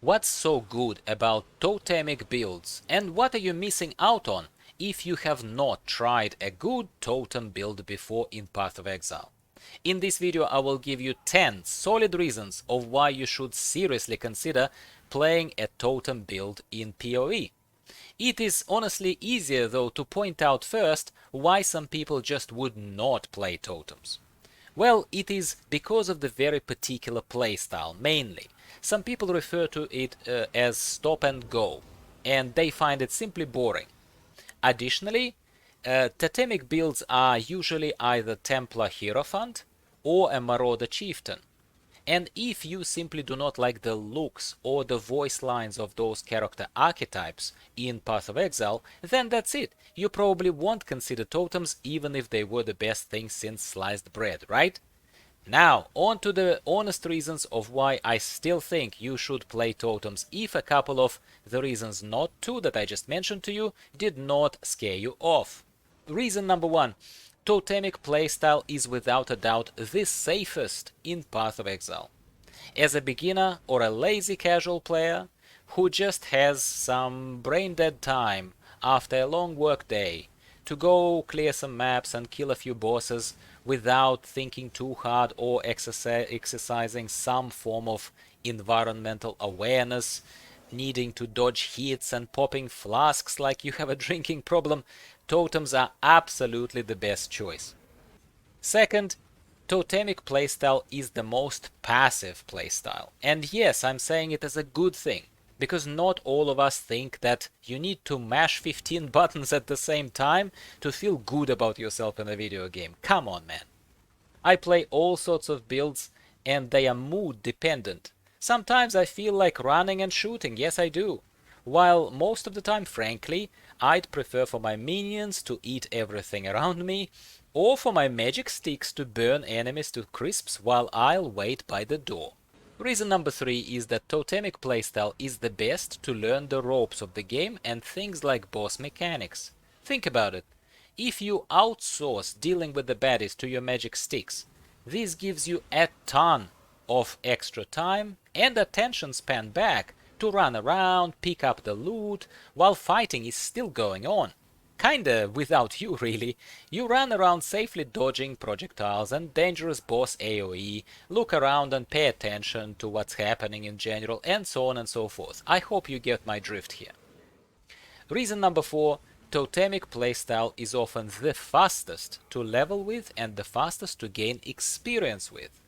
What's so good about totemic builds, and what are you missing out on if you have not tried a good totem build before in Path of Exile? In this video I will give you 10 solid reasons of why you should seriously consider playing a totem build in PoE. It is honestly easier though to point out first why some people just would not play totems. Well, it is because of the very particular playstyle, mainly. Some people refer to it as stop and go, and they find it simply boring. Additionally, totemic builds are usually either Templar Hierophant or a Marauder Chieftain. And if you simply do not like the looks or the voice lines of those character archetypes in Path of Exile, then that's it. You probably won't consider totems even if they were the best thing since sliced bread, right? Now, on to the honest reasons of why I still think you should play totems if a couple of the reasons, not two that I just mentioned to you, did not scare you off. Reason number one. Totemic playstyle is without a doubt the safest in Path of Exile. As a beginner or a lazy casual player who just has some brain dead time after a long work day to go clear some maps and kill a few bosses without thinking too hard or exercising some form of environmental awareness, needing to dodge hits and popping flasks like you have a drinking problem, totems are absolutely the best choice. Second, totemic playstyle is the most passive playstyle. And yes, I'm saying it as a good thing, because not all of us think that you need to mash 15 buttons at the same time to feel good about yourself in a video game. Come on, man. I play all sorts of builds and they are mood dependent. Sometimes I feel like running and shooting, yes I do. While most of the time, frankly, I'd prefer for my minions to eat everything around me, or for my magic sticks to burn enemies to crisps while I'll wait by the door. Reason number 3 is that totemic playstyle is the best to learn the ropes of the game and things like boss mechanics. Think about it. If you outsource dealing with the baddies to your magic sticks, this gives you a ton of extra time and attention span back to run around, pick up the loot, while fighting is still going on. Kinda without you, really. You run around safely dodging projectiles and dangerous boss AoE, look around and pay attention to what's happening in general, and so on and so forth. I hope you get my drift here. Reason number 4. Totemic playstyle is often the fastest to level with and the fastest to gain experience with.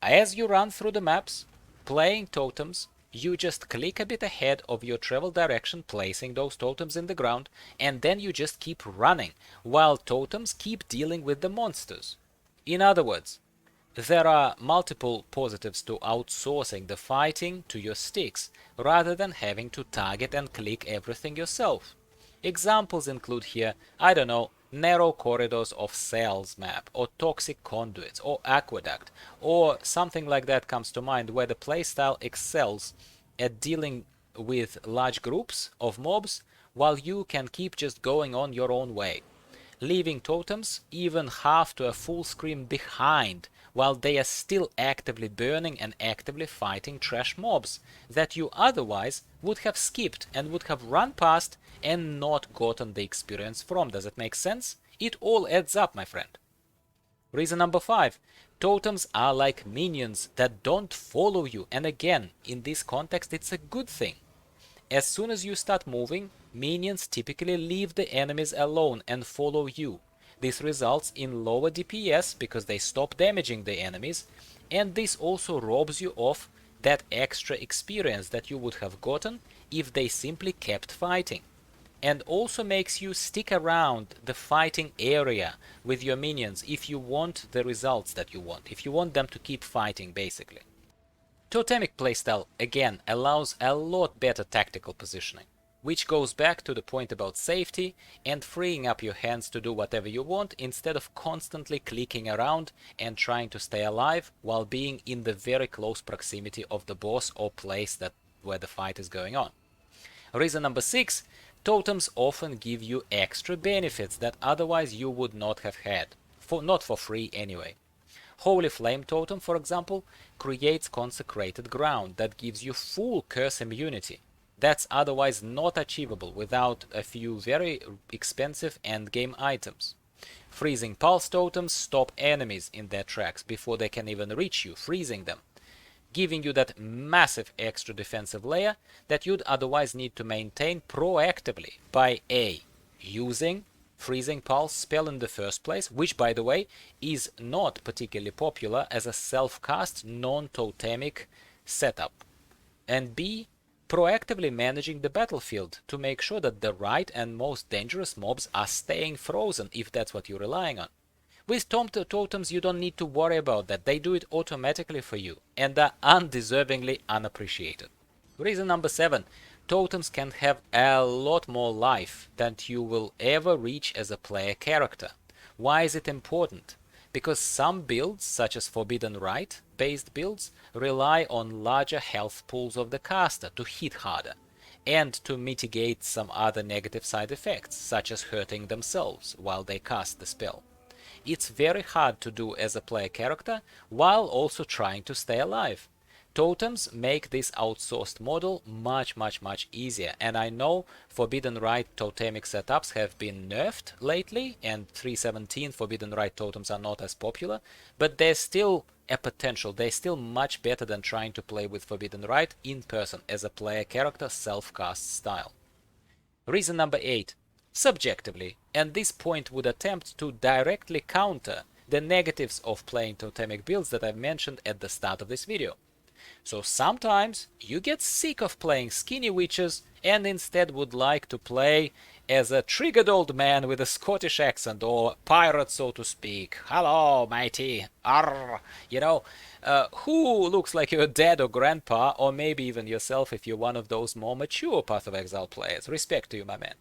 As you run through the maps, playing totems, you just click a bit ahead of your travel direction, placing those totems in the ground, and then you just keep running, while totems keep dealing with the monsters. In other words, there are multiple positives to outsourcing the fighting to your sticks, rather than having to target and click everything yourself. Examples include here, I don't know, narrow corridors of cells map, or toxic conduits, or aqueduct, or something like that comes to mind where the playstyle excels at dealing with large groups of mobs while you can keep just going on your own way, leaving totems even half to a full screen behind while they are still actively burning and actively fighting trash mobs that you otherwise would have skipped and would have run past and not gotten the experience from. Does it make sense? It all adds up, my friend. Reason number 5. Totems are like minions that don't follow you, and again, in this context it's a good thing. As soon as you start moving, minions typically leave the enemies alone and follow you. This results in lower DPS because they stop damaging the enemies, and this also robs you of that extra experience that you would have gotten if they simply kept fighting. And also makes you stick around the fighting area with your minions if you want the results that you want, if you want them to keep fighting basically. Totemic playstyle again allows a lot better tactical positioning, which goes back to the point about safety and freeing up your hands to do whatever you want instead of constantly clicking around and trying to stay alive while being in the very close proximity of the boss or place where the fight is going on. Reason number 6. Totems often give you extra benefits that otherwise you would not have had, not for free anyway. Holy Flame Totem, for example, creates consecrated ground that gives you full curse immunity. That's otherwise not achievable without a few very expensive endgame items. Freezing Pulse Totems stop enemies in their tracks before they can even reach you, freezing them, giving you that massive extra defensive layer that you'd otherwise need to maintain proactively by A. using Freezing Pulse spell in the first place, which by the way is not particularly popular as a self-cast non-totemic setup, and B. proactively managing the battlefield to make sure that the right and most dangerous mobs are staying frozen if that's what you're relying on. With totems you don't need to worry about that, they do it automatically for you and are undeservingly unappreciated. Reason number 7. Totems can have a lot more life than you will ever reach as a player character. Why is it important? Because some builds, such as Forbidden Rite based builds, rely on larger health pools of the caster to hit harder, and to mitigate some other negative side effects, such as hurting themselves while they cast the spell. It's very hard to do as a player character while also trying to stay alive. Totems make this outsourced model much easier, and I know Forbidden Rite totemic setups have been nerfed lately and 3.17 Forbidden Rite totems are not as popular, but there's still a potential, they're still much better than trying to play with Forbidden Rite in person as a player character self-cast style. Reason number 8. Subjectively, and this point would attempt to directly counter the negatives of playing totemic builds that I've mentioned at the start of this video. So sometimes you get sick of playing skinny witches and instead would like to play as a triggered old man with a Scottish accent, or pirate so to speak. Hello matey, arr, who looks like your dad or grandpa, or maybe even yourself if you're one of those more mature Path of Exile players. Respect to you, my man.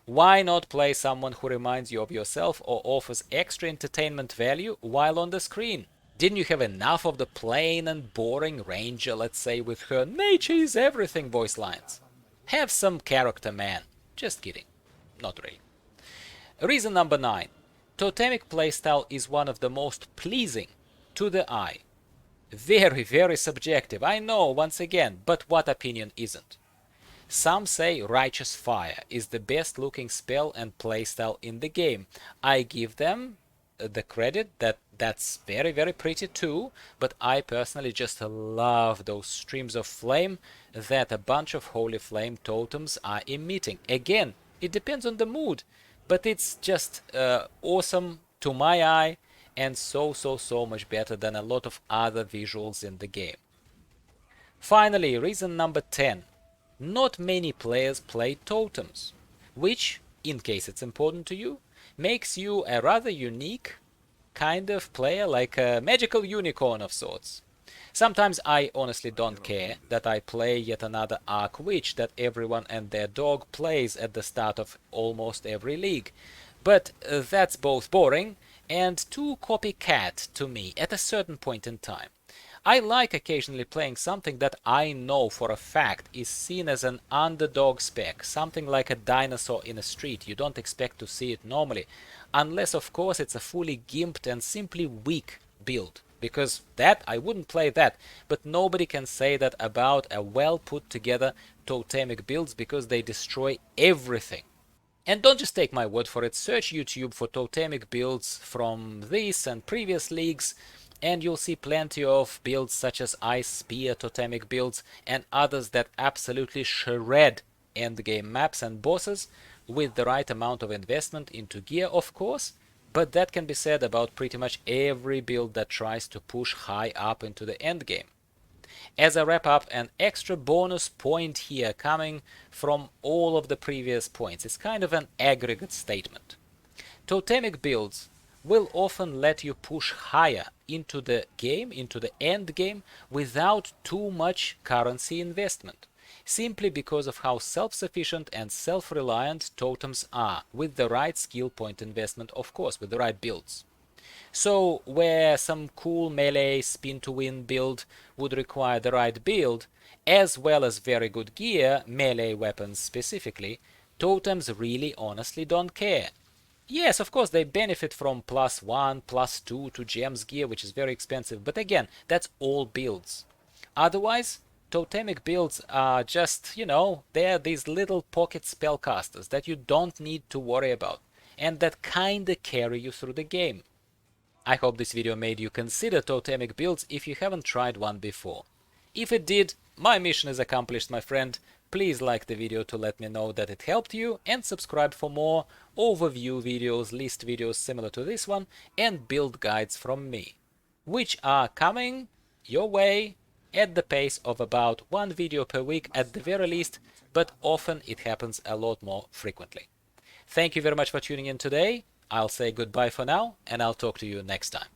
Why not play someone who reminds you of yourself or offers extra entertainment value while on the screen? Didn't you have enough of the plain and boring ranger, let's say, with her nature is everything voice lines? Have some character, man. Just kidding. Not really. Reason number 9. Totemic playstyle is one of the most pleasing to the eye. Very subjective, I know, once again, but what opinion isn't? Some say Righteous Fire is the best looking spell and playstyle in the game. I give them the credit that that's very pretty too, but I personally just love those streams of flame that a bunch of Holy Flame totems are emitting. Again, it depends on the mood, but it's just awesome to my eye and so much better than a lot of other visuals in the game. Finally, reason number 10. Not many players play totems, which, in case it's important to you, makes you a rather unique kind of player, like a magical unicorn of sorts. Sometimes I honestly don't care that I play yet another Arc Witch that everyone and their dog plays at the start of almost every league, but that's both boring and too copycat to me at a certain point in time. I like occasionally playing something that I know for a fact is seen as an underdog spec, something like a dinosaur in a street. You don't expect to see it normally, unless of course it's a fully gimped and simply weak build, because that I wouldn't play that, but nobody can say that about a well put together totemic builds because they destroy everything. And don't just take my word for it, search YouTube for totemic builds from this and previous leagues, and you'll see plenty of builds such as Ice Spear totemic builds and others that absolutely shred endgame maps and bosses with the right amount of investment into gear, of course, but that can be said about pretty much every build that tries to push high up into the endgame. As a wrap up, an extra bonus point here coming from all of the previous points. It's kind of an aggregate statement. Totemic builds will often let you push higher into the game, into the end game, without too much currency investment, simply because of how self-sufficient and self-reliant totems are, with the right skill point investment, of course, with the right builds. So where some cool melee spin to win build would require the right build, as well as very good gear, melee weapons specifically, totems really honestly don't care. Yes, of course, they benefit from +1, +2 to GM's gear, which is very expensive, but again, that's all builds. Otherwise, totemic builds are just, they're these little pocket spellcasters that you don't need to worry about, and that kinda carry you through the game. I hope this video made you consider totemic builds if you haven't tried one before. If it did, my mission is accomplished, my friend. Please like the video to let me know that it helped you, and subscribe for more overview videos, list videos similar to this one, and build guides from me, which are coming your way at the pace of about one video per week at the very least, but often it happens a lot more frequently. Thank you very much for tuning in today. I'll say goodbye for now, and I'll talk to you next time.